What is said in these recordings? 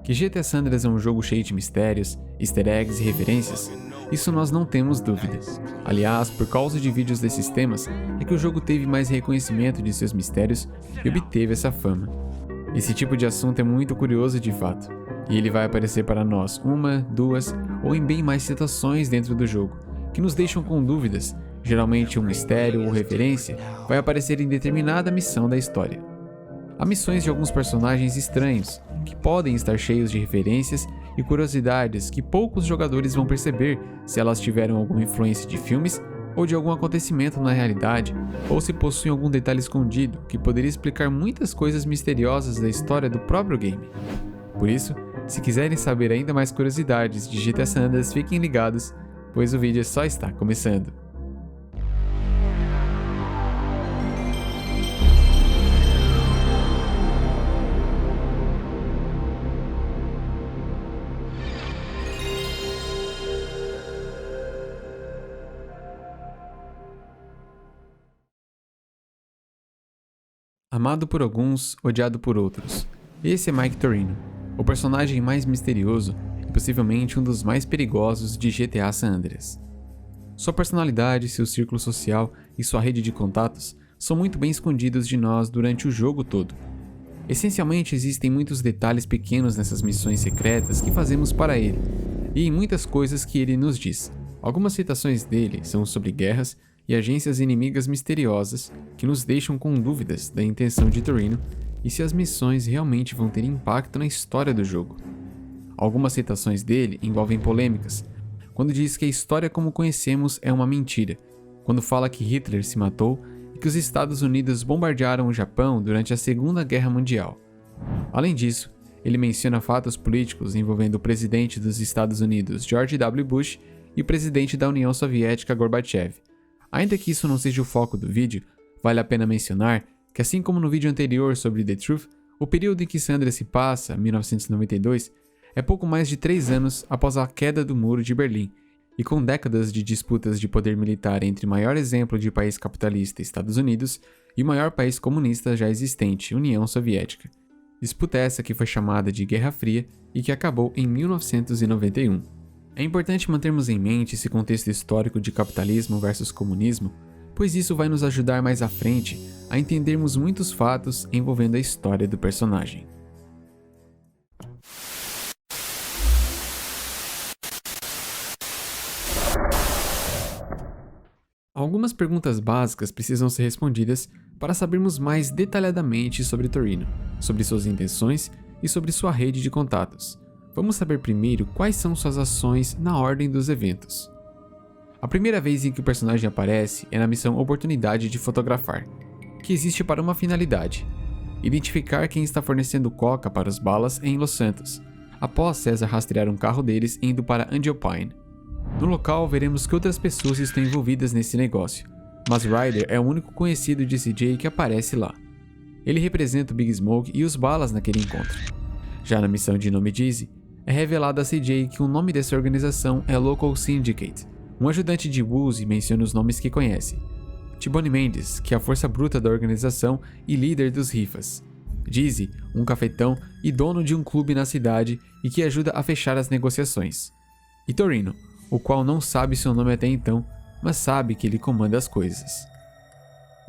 Que GTA San Andreas é um jogo cheio de mistérios, easter eggs e referências, isso nós não temos dúvida. Aliás, por causa de vídeos desses temas, é que o jogo teve mais reconhecimento de seus mistérios e obteve essa fama. Esse tipo de assunto é muito curioso de fato, e ele vai aparecer para nós uma, duas ou em bem mais situações dentro do jogo, que nos deixam com dúvidas. Geralmente um mistério ou referência vai aparecer em determinada missão da história. Há missões de alguns personagens estranhos, que podem estar cheios de referências e curiosidades que poucos jogadores vão perceber se elas tiveram alguma influência de filmes ou de algum acontecimento na realidade, ou se possuem algum detalhe escondido que poderia explicar muitas coisas misteriosas da história do próprio game. Por isso, se quiserem saber ainda mais curiosidades de GTA San Andreas, fiquem ligados, pois o vídeo só está começando. Amado por alguns, odiado por outros. Esse é Mike Torino, o personagem mais misterioso e possivelmente um dos mais perigosos de GTA San Andreas. Sua personalidade, seu círculo social e sua rede de contatos são muito bem escondidos de nós durante o jogo todo. Essencialmente existem muitos detalhes pequenos nessas missões secretas que fazemos para ele, e em muitas coisas que ele nos diz. Algumas citações dele são sobre guerras e agências inimigas misteriosas que nos deixam com dúvidas da intenção de Torino e se as missões realmente vão ter impacto na história do jogo. Algumas citações dele envolvem polêmicas, quando diz que a história como conhecemos é uma mentira, quando fala que Hitler se matou e que os Estados Unidos bombardearam o Japão durante a Segunda Guerra Mundial. Além disso, ele menciona fatos políticos envolvendo o presidente dos Estados Unidos, George W. Bush, e o presidente da União Soviética, Gorbachev. Ainda que isso não seja o foco do vídeo, vale a pena mencionar que, assim como no vídeo anterior sobre The Truth, o período em que San Andreas se passa, 1992, é pouco mais de 3 anos após a queda do Muro de Berlim, e com décadas de disputas de poder militar entre o maior exemplo de país capitalista, Estados Unidos, e o maior país comunista já existente, União Soviética. Disputa essa que foi chamada de Guerra Fria e que acabou em 1991. É importante mantermos em mente esse contexto histórico de capitalismo versus comunismo, pois isso vai nos ajudar mais à frente a entendermos muitos fatos envolvendo a história do personagem. Algumas perguntas básicas precisam ser respondidas para sabermos mais detalhadamente sobre Torino, sobre suas intenções e sobre sua rede de contatos. Vamos saber primeiro quais são suas ações na ordem dos eventos. A primeira vez em que o personagem aparece é na missão Oportunidade de Fotografar, que existe para uma finalidade: identificar quem está fornecendo coca para os balas em Los Santos, após César rastrear um carro deles indo para Angelpine. No local veremos que outras pessoas estão envolvidas nesse negócio, mas Ryder é o único conhecido de CJ que aparece lá. Ele representa o Big Smoke e os balas naquele encontro. Já na missão de nome Dizzy, é revelado a CJ que o nome dessa organização é Local Syndicate. Um ajudante de Woozie menciona os nomes que conhece: T-Bone Mendes, que é a força bruta da organização e líder dos rifas; Dizzy, um cafetão e dono de um clube na cidade e que ajuda a fechar as negociações; e Torino, o qual não sabe seu nome até então, mas sabe que ele comanda as coisas.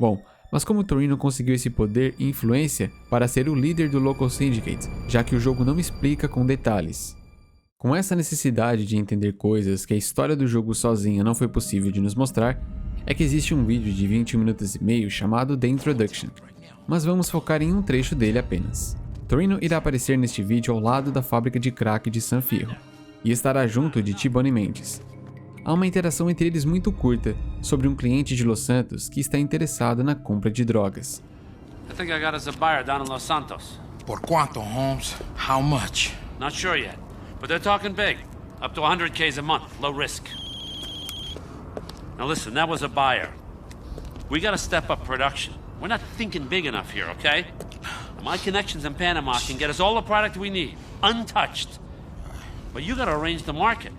Bom, mas como Torino conseguiu esse poder e influência para ser o líder do Local Syndicate, já que o jogo não explica com detalhes? Com essa necessidade de entender coisas que a história do jogo sozinha não foi possível de nos mostrar, é que existe um vídeo de 21 minutos e meio chamado The Introduction, mas vamos focar em um trecho dele apenas. Torino irá aparecer neste vídeo ao lado da fábrica de crack de San Fierro, e estará junto de T-Bone Mendes. Há uma interação entre eles muito curta sobre um cliente de Los Santos que está interessado na compra de drogas. I think I got us a buyer down in Los Santos. Por quanto, Holmes? How much? Not sure yet, but they're talking big. Up to 100Ks a month, low risk. Now listen, that was a buyer. We gotta step up production. We're not thinking big enough here, okay? My connections in Panama can get us all the product we need, untouched. But you gotta arrange the market.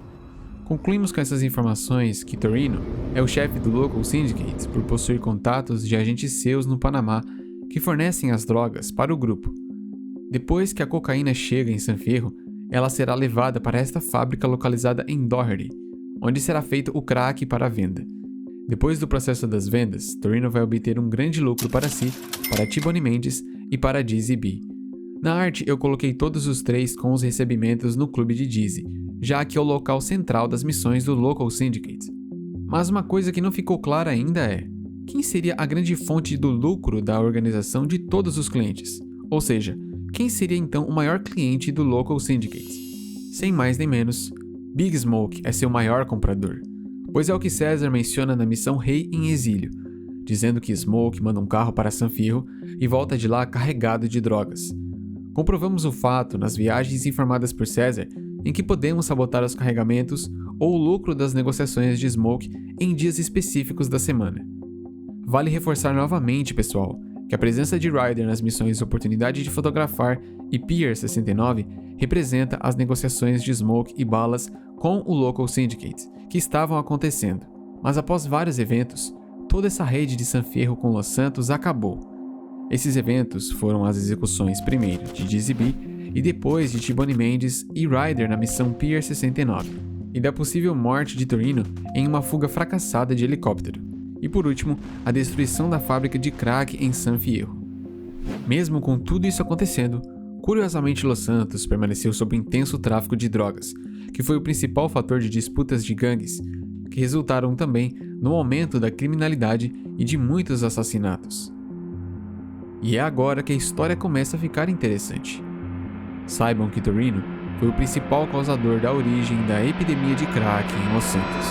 Concluímos com essas informações que Torino é o chefe do Local Syndicate por possuir contatos de agentes seus no Panamá que fornecem as drogas para o grupo. Depois que a cocaína chega em San Fierro, ela será levada para esta fábrica localizada em Doherty, onde será feito o crack para a venda. Depois do processo das vendas, Torino vai obter um grande lucro para si, para T-Bone Mendes e para Dizzy B. Na arte eu coloquei todos os três com os recebimentos no clube de Dizzy, já que é o local central das missões do Local Syndicate. Mas uma coisa que não ficou clara ainda é: quem seria a grande fonte do lucro da organização de todos os clientes? Ou seja, quem seria então o maior cliente do Local Syndicate? Sem mais nem menos, Big Smoke é seu maior comprador, pois é o que César menciona na missão Rei em Exílio, dizendo que Smoke manda um carro para San Fierro e volta de lá carregado de drogas. Comprovamos o fato nas viagens informadas por César, em que podemos sabotar os carregamentos ou o lucro das negociações de Smoke em dias específicos da semana. Vale reforçar novamente, pessoal, que a presença de Ryder nas missões Oportunidade de Fotografar e Pier 69 representa as negociações de Smoke e balas com o Local Syndicate, que estavam acontecendo. Mas após vários eventos, toda essa rede de San Fierro com Los Santos acabou. Esses eventos foram as execuções primeiro de Dizzy B e depois de T-Bone Mendes e Ryder na missão Pier 69, e da possível morte de Torino em uma fuga fracassada de helicóptero. E por último, a destruição da fábrica de crack em San Fierro. Mesmo com tudo isso acontecendo, curiosamente Los Santos permaneceu sob intenso tráfico de drogas, que foi o principal fator de disputas de gangues, que resultaram também no aumento da criminalidade e de muitos assassinatos. E é agora que a história começa a ficar interessante. Saibam que Torino foi o principal causador da origem da epidemia de crack em Los Santos.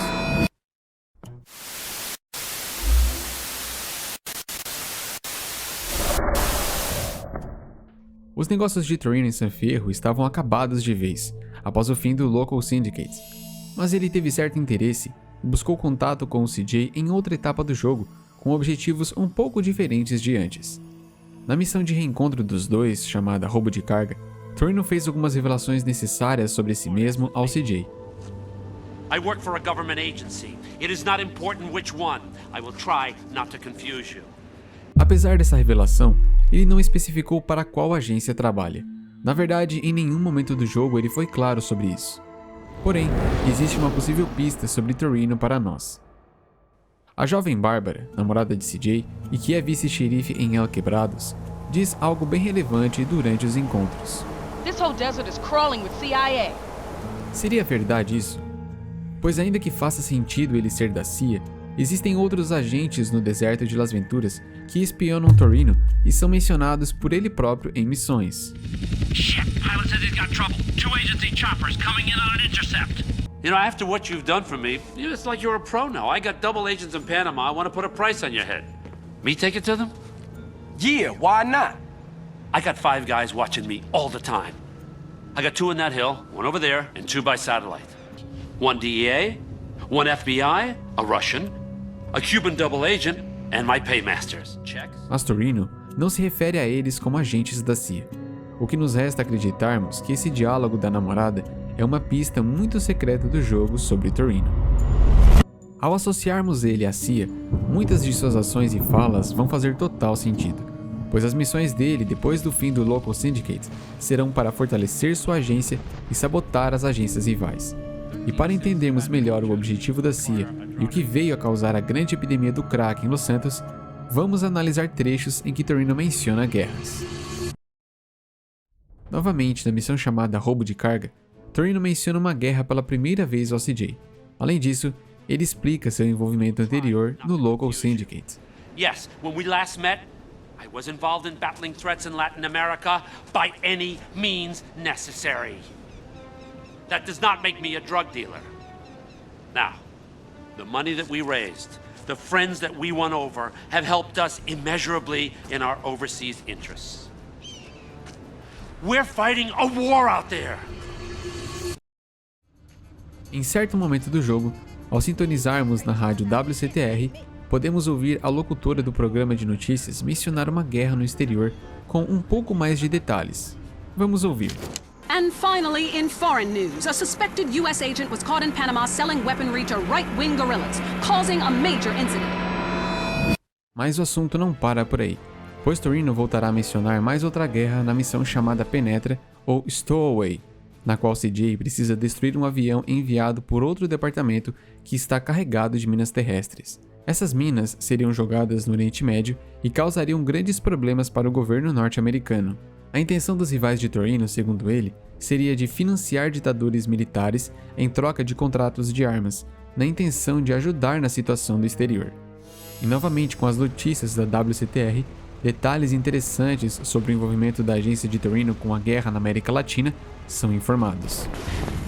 Os negócios de Torino em San Fierro estavam acabados de vez, após o fim do Local Syndicate, mas ele teve certo interesse e buscou contato com o CJ em outra etapa do jogo, com objetivos um pouco diferentes de antes. Na missão de reencontro dos dois, chamada Roubo de Carga, Torino fez algumas revelações necessárias sobre si mesmo ao CJ. I work for a government agency. It is not important which one. I will try not to confuse you. Apesar dessa revelação, ele não especificou para qual agência trabalha. Na verdade, em nenhum momento do jogo ele foi claro sobre isso. Porém, existe uma possível pista sobre Torino para nós. A jovem Bárbara, namorada de CJ e que é vice-xerife em El Quebrados, diz algo bem relevante durante os encontros. This whole desert is crawling with CIA. Seria verdade isso? Pois ainda que faça sentido ele ser da CIA, existem outros agentes no deserto de Las Venturas que espionam Torino e são mencionados por ele próprio em missões. Shit, pilot says he's got trouble. 2 agency choppers coming in on an intercept. You know, after what you've done for me, it's like you're a pro now. I got double agents in Panama. I want to put a price on your head. Me take it to them? Yeah, why not? I got 5 guys watching me all the time. I got 2 in that hill, 1 over there, and 2 by satellite. 1 DEA, 1 FBI, a Russian, a Cuban double agent, and my paymasters. Checks? Mas Torino não se refere a eles como agentes da CIA. O que nos resta acreditarmos que esse diálogo da namorada é uma pista muito secreta do jogo sobre Torino. Ao associarmos ele à CIA, muitas de suas ações e falas vão fazer total sentido, pois as missões dele depois do fim do Local Syndicate serão para fortalecer sua agência e sabotar as agências rivais. E para entendermos melhor o objetivo da CIA e o que veio a causar a grande epidemia do crack em Los Santos, vamos analisar trechos em que Torino menciona guerras. Novamente, na missão chamada Roubo de Carga, Torino menciona uma guerra pela primeira vez ao CJ. Além disso, ele explica seu envolvimento anterior no Local Syndicate. Yes, when we last met, I was involved in battling threats in Latin America by any means necessary. That does not make me a drug dealer. Now, the money that we raised, the friends that we won over, have helped us immeasurably in our overseas interests. We're fighting a war out there. Em certo momento do jogo, ao sintonizarmos na rádio WCTR, podemos ouvir a locutora do programa de notícias mencionar uma guerra no exterior com um pouco mais de detalhes. Vamos ouvir. And finally, in foreign news, a suspected U.S. agent was caught in Panama selling weaponry to right-wing guerrillas, causing a major incident. Mas o assunto não para por aí, pois Torino voltará a mencionar mais outra guerra na missão chamada Penetra ou Stowaway, na qual CJ precisa destruir um avião enviado por outro departamento que está carregado de minas terrestres. Essas minas seriam jogadas no Oriente Médio e causariam grandes problemas para o governo norte-americano. A intenção dos rivais de Torino, segundo ele, seria de financiar ditadores militares em troca de contratos de armas, na intenção de ajudar na situação do exterior. E novamente com as notícias da WCTR, detalhes interessantes sobre o envolvimento da agência de Torino com a guerra na América Latina são informados.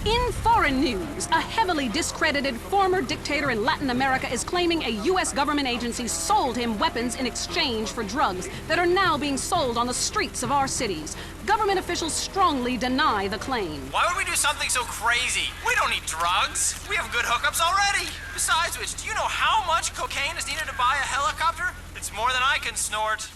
In foreign news, a heavily discredited former dictator in Latin America is claiming a U.S. government agency sold him weapons in exchange for drugs that are now being sold on the streets of our cities. Government officials strongly deny the claim. Why would we do something so crazy? We don't need drugs. We have good hookups already. Besides which, do you know how much cocaine is needed to buy a helicopter? It's more than I can snort.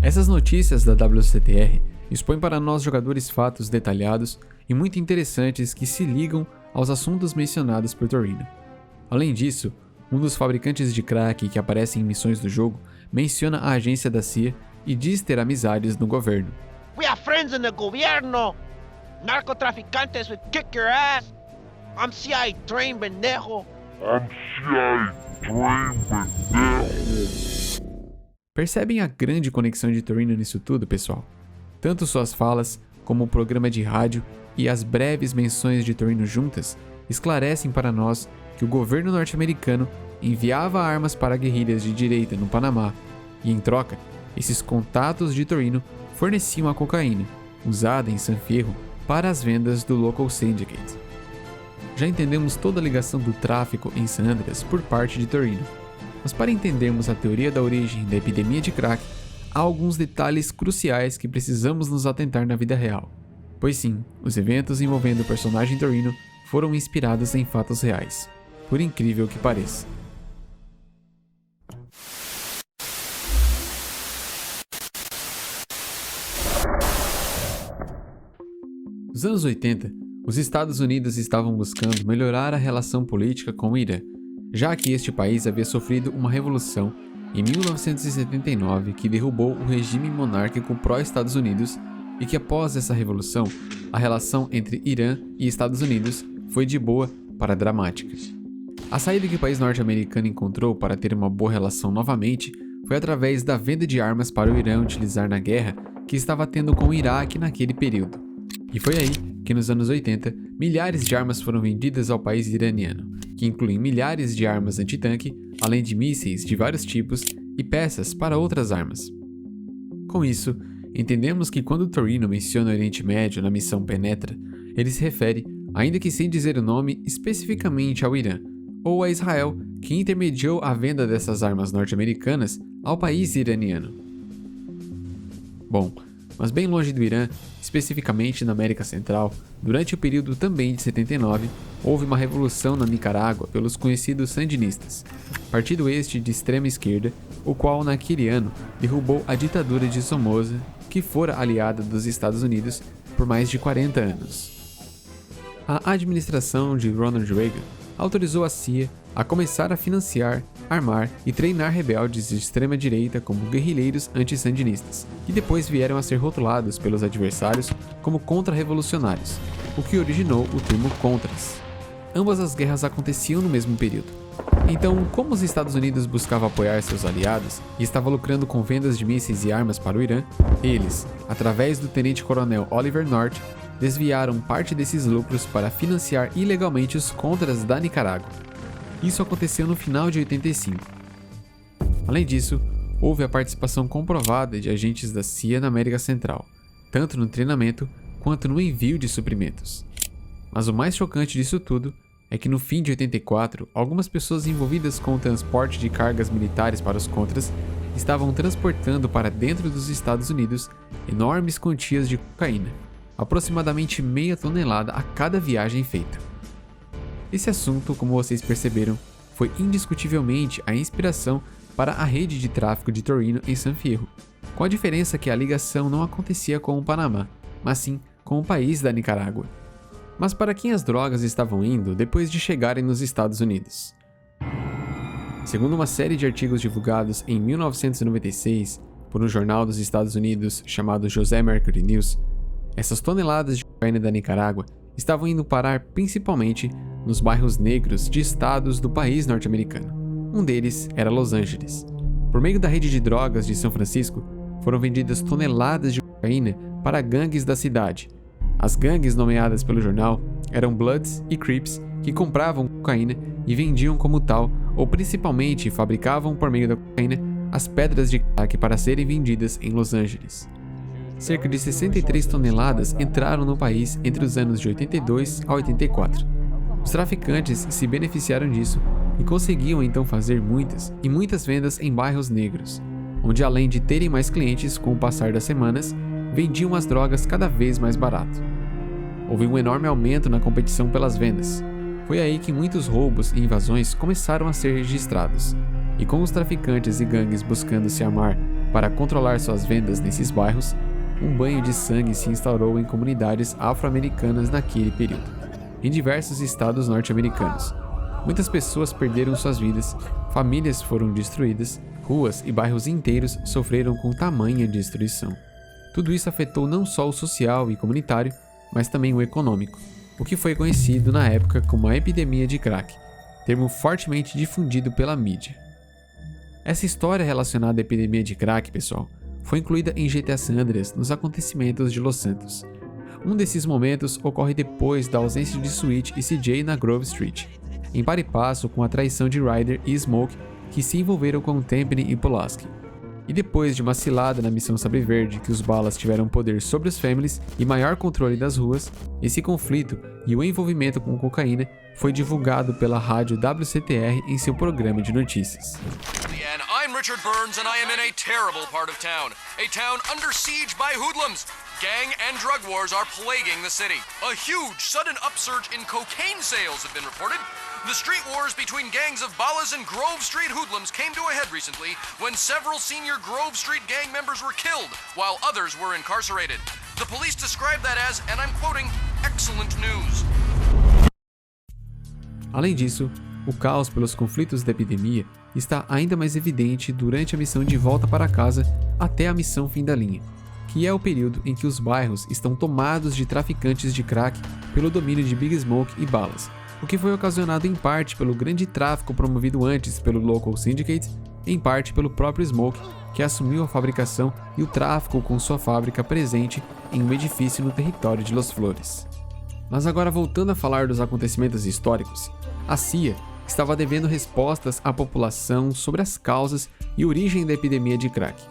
Essas notícias da WCTR expõem para nós jogadores fatos detalhados e muito interessantes que se ligam aos assuntos mencionados por Torino. Além disso, um dos fabricantes de crack que aparecem em missões do jogo menciona a agência da CIA e diz ter amizades no governo. We have friends in the gobierno. Narcotraficantes would kick your ass. I'm CIA trained, pendejo. Percebem a grande conexão de Torino nisso tudo, pessoal? Tanto suas falas, como o programa de rádio e as breves menções de Torino juntas esclarecem para nós que o governo norte-americano enviava armas para guerrilhas de direita no Panamá e, em troca, esses contatos de Torino forneciam a cocaína, usada em San Fierro para as vendas do Local Syndicate. Já entendemos toda a ligação do tráfico em San Andreas por parte de Torino, mas para entendermos a teoria da origem da epidemia de crack, há alguns detalhes cruciais que precisamos nos atentar na vida real. Pois sim, os eventos envolvendo o personagem Torino foram inspirados em fatos reais, por incrível que pareça. Nos anos 80, os Estados Unidos estavam buscando melhorar a relação política com o Irã, já que este país havia sofrido uma revolução em 1979 que derrubou o regime monárquico pró-Estados Unidos e que após essa revolução, a relação entre Irã e Estados Unidos foi de boa para dramática. A saída que o país norte-americano encontrou para ter uma boa relação novamente foi através da venda de armas para o Irã utilizar na guerra que estava tendo com o Iraque naquele período. E foi aí que nos anos 80, milhares de armas foram vendidas ao país iraniano, que incluem milhares de armas antitanque, além de mísseis de vários tipos e peças para outras armas. Com isso, entendemos que quando Torino menciona o Oriente Médio na missão Penetra, ele se refere, ainda que sem dizer o nome, especificamente ao Irã, ou a Israel, que intermediou a venda dessas armas norte-americanas ao país iraniano. Bom, mas bem longe do Irã, especificamente na América Central, durante o período também de 79, houve uma revolução na Nicarágua pelos conhecidos sandinistas, partido este de extrema esquerda, o qual naquele ano derrubou a ditadura de Somoza, que fora aliada dos Estados Unidos por mais de 40 anos. A administração de Ronald Reagan autorizou a CIA a começar a financiar, armar e treinar rebeldes de extrema-direita como guerrilheiros antissandinistas, que depois vieram a ser rotulados pelos adversários como contra-revolucionários, o que originou o termo Contras. Ambas as guerras aconteciam no mesmo período. Então, como os Estados Unidos buscavam apoiar seus aliados e estava lucrando com vendas de mísseis e armas para o Irã, eles, através do tenente-coronel Oliver North, desviaram parte desses lucros para financiar ilegalmente os contras da Nicarágua. Isso aconteceu no final de 85. Além disso, houve a participação comprovada de agentes da CIA na América Central, tanto no treinamento quanto no envio de suprimentos. Mas o mais chocante disso tudo é que no fim de 84, algumas pessoas envolvidas com o transporte de cargas militares para os contras estavam transportando para dentro dos Estados Unidos enormes quantias de cocaína, aproximadamente meia tonelada a cada viagem feita. Esse assunto, como vocês perceberam, foi indiscutivelmente a inspiração para a rede de tráfico de Torino em San Fierro, com a diferença que a ligação não acontecia com o Panamá, mas sim com o país da Nicarágua. Mas para quem as drogas estavam indo depois de chegarem nos Estados Unidos? Segundo uma série de artigos divulgados em 1996 por um jornal dos Estados Unidos chamado José Mercury News, essas toneladas de cocaína da Nicarágua estavam indo parar principalmente nos bairros negros de estados do país norte-americano. Um deles era Los Angeles. Por meio da rede de drogas de São Francisco, foram vendidas toneladas de cocaína para gangues da cidade. As gangues nomeadas pelo jornal eram Bloods e Crips, que compravam cocaína e vendiam como tal, ou principalmente fabricavam por meio da cocaína as pedras de crack para serem vendidas em Los Angeles. Cerca de 63 toneladas entraram no país entre os anos de 82 a 84. Os traficantes se beneficiaram disso e conseguiam então fazer muitas vendas em bairros negros, onde além de terem mais clientes com o passar das semanas, vendiam as drogas cada vez mais barato. Houve um enorme aumento na competição pelas vendas. Foi aí que muitos roubos e invasões começaram a ser registrados, e com os traficantes e gangues buscando se armar para controlar suas vendas nesses bairros, um banho de sangue se instaurou em comunidades afro-americanas naquele período, em diversos estados norte-americanos. Muitas pessoas perderam suas vidas, famílias foram destruídas, ruas e bairros inteiros sofreram com tamanha destruição. Tudo isso afetou não só o social e comunitário, mas também o econômico, o que foi conhecido na época como a epidemia de crack, termo fortemente difundido pela mídia. Essa história relacionada à epidemia de crack, pessoal, foi incluída em GTA San Andreas nos acontecimentos de Los Santos. Um desses momentos ocorre depois da ausência de Sweet e CJ na Grove Street, em par e passo com a traição de Ryder e Smoke, que se envolveram com Tempany e Pulaski. E depois de uma cilada na missão Sabre Verde que os balas tiveram poder sobre os families e maior controle das ruas, esse conflito e o envolvimento com cocaína foi divulgado pela rádio WCTR em seu programa de notícias. I'm Richard Burns and I am in a terrible part of town. A town under siege by hoodlums. Gang and drug wars are plaguing the city. A huge sudden upsurge in cocaine sales have been reported. The street wars between gangs of Ballas and Grove Street hoodlums came to a head recently when several senior Grove Street gang members were killed while others were incarcerated. The police described that as, and I'm quoting, excellent news. Além disso, o caos pelos conflitos da epidemia está ainda mais evidente durante a missão de volta para casa até a missão fim da linha, que é o período em que os bairros estão tomados de traficantes de crack pelo domínio de Big Smoke e Ballas, o que foi ocasionado em parte pelo grande tráfico promovido antes pelo Local Syndicate, em parte pelo próprio Smoke, que assumiu a fabricação e o tráfico com sua fábrica presente em um edifício no território de Los Flores. Mas agora voltando a falar dos acontecimentos históricos, a CIA estava devendo respostas à população sobre as causas e origem da epidemia de crack,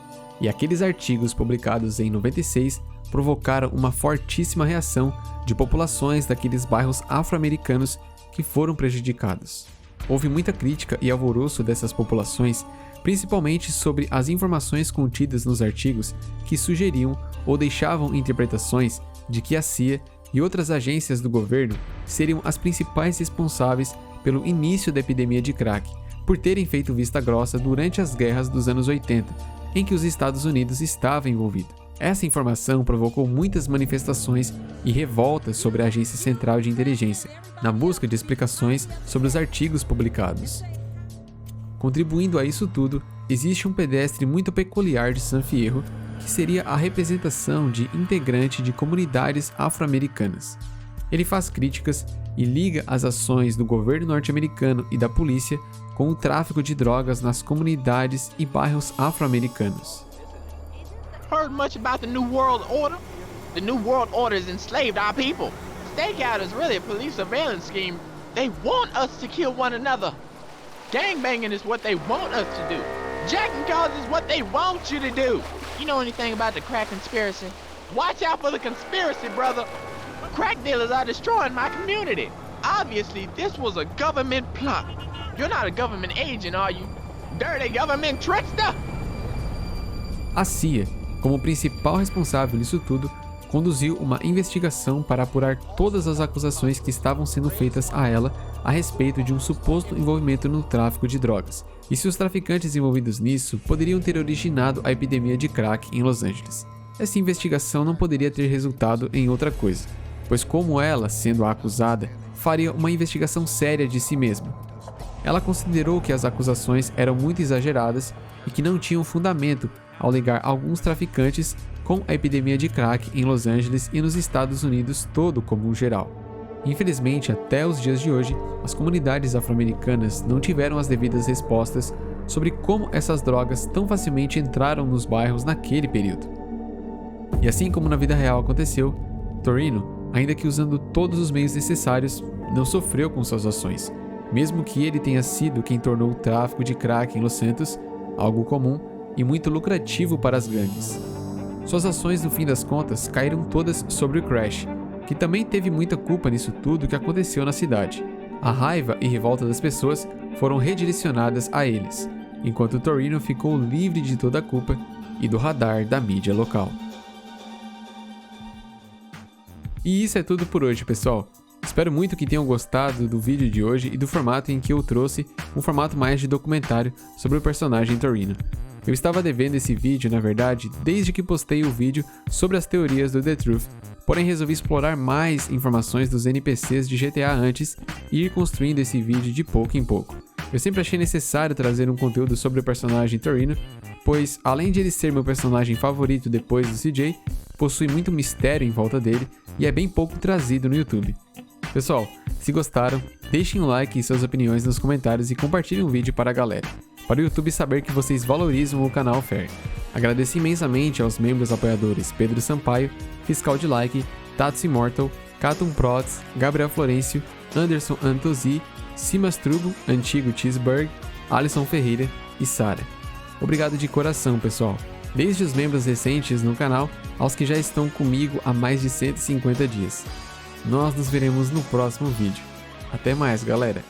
e aqueles artigos publicados em 96 provocaram uma fortíssima reação de populações daqueles bairros afro-americanos que foram prejudicados. Houve muita crítica e alvoroço dessas populações, principalmente sobre as informações contidas nos artigos que sugeriam ou deixavam interpretações de que a CIA e outras agências do governo seriam as principais responsáveis pelo início da epidemia de crack, por terem feito vista grossa durante as guerras dos anos 80, em que os Estados Unidos estavam envolvidos. Essa informação provocou muitas manifestações e revoltas sobre a Agência Central de Inteligência, na busca de explicações sobre os artigos publicados. Contribuindo a isso tudo, existe um pedestre muito peculiar de San Fierro, que seria a representação de integrante de comunidades afro-americanas. Ele faz críticas e liga as ações do governo norte-americano e da polícia com o tráfico de drogas nas comunidades e bairros afro-americanos. Heard much about the New World Order? The New World Order has enslaved our people. Stakeout is really a police surveillance scheme. They want us to kill one another. Gangbanging is what they want us to do. Jacking cars is what they want you to do. You know anything about the crack conspiracy? Watch out for the conspiracy, brother. Crack dealers are destroying my community. Obviously, this was a government plot. You're not a government agent, are you? Dirty government trickster! A CIA, como principal responsável nisso tudo, conduziu uma investigação para apurar todas as acusações que estavam sendo feitas a ela a respeito de um suposto envolvimento no tráfico de drogas, e se os traficantes envolvidos nisso poderiam ter originado a epidemia de crack em Los Angeles. Essa investigação não poderia ter resultado em outra coisa, pois como ela, sendo a acusada, faria uma investigação séria de si mesma. Ela considerou que as acusações eram muito exageradas e que não tinham fundamento ao ligar alguns traficantes com a epidemia de crack em Los Angeles e nos Estados Unidos todo como geral. Infelizmente, até os dias de hoje, as comunidades afro-americanas não tiveram as devidas respostas sobre como essas drogas tão facilmente entraram nos bairros naquele período. E assim como na vida real aconteceu, Torino, ainda que usando todos os meios necessários, não sofreu com suas ações, mesmo que ele tenha sido quem tornou o tráfico de crack em Los Santos algo comum e muito lucrativo para as gangues. Suas ações, no fim das contas, caíram todas sobre o Crash, que também teve muita culpa nisso tudo que aconteceu na cidade. A raiva e revolta das pessoas foram redirecionadas a eles, enquanto Torino ficou livre de toda a culpa e do radar da mídia local. E isso é tudo por hoje, pessoal. Espero muito que tenham gostado do vídeo de hoje e do formato em que eu trouxe um formato mais de documentário sobre o personagem Torino. Eu estava devendo esse vídeo, na verdade, desde que postei o vídeo sobre as teorias do The Truth, porém resolvi explorar mais informações dos NPCs de GTA antes e ir construindo esse vídeo de pouco em pouco. Eu sempre achei necessário trazer um conteúdo sobre o personagem Torino, pois além de ele ser meu personagem favorito depois do CJ, possui muito mistério em volta dele e é bem pouco trazido no YouTube. Pessoal, se gostaram, deixem um like e suas opiniões nos comentários e compartilhem o vídeo para a galera, para o YouTube saber que vocês valorizam o canal Fair. Agradeço imensamente aos membros apoiadores Pedro Sampaio, Fiscal de Like, Tatsu Immortal, Catum Prots, Gabriel Florencio, Anderson Antosi, Simas Trubo, Antigo Cheeseburg, Alisson Ferreira e Sara. Obrigado de coração, pessoal, desde os membros recentes no canal aos que já estão comigo há mais de 150 dias. Nós nos veremos no próximo vídeo. Até mais, galera!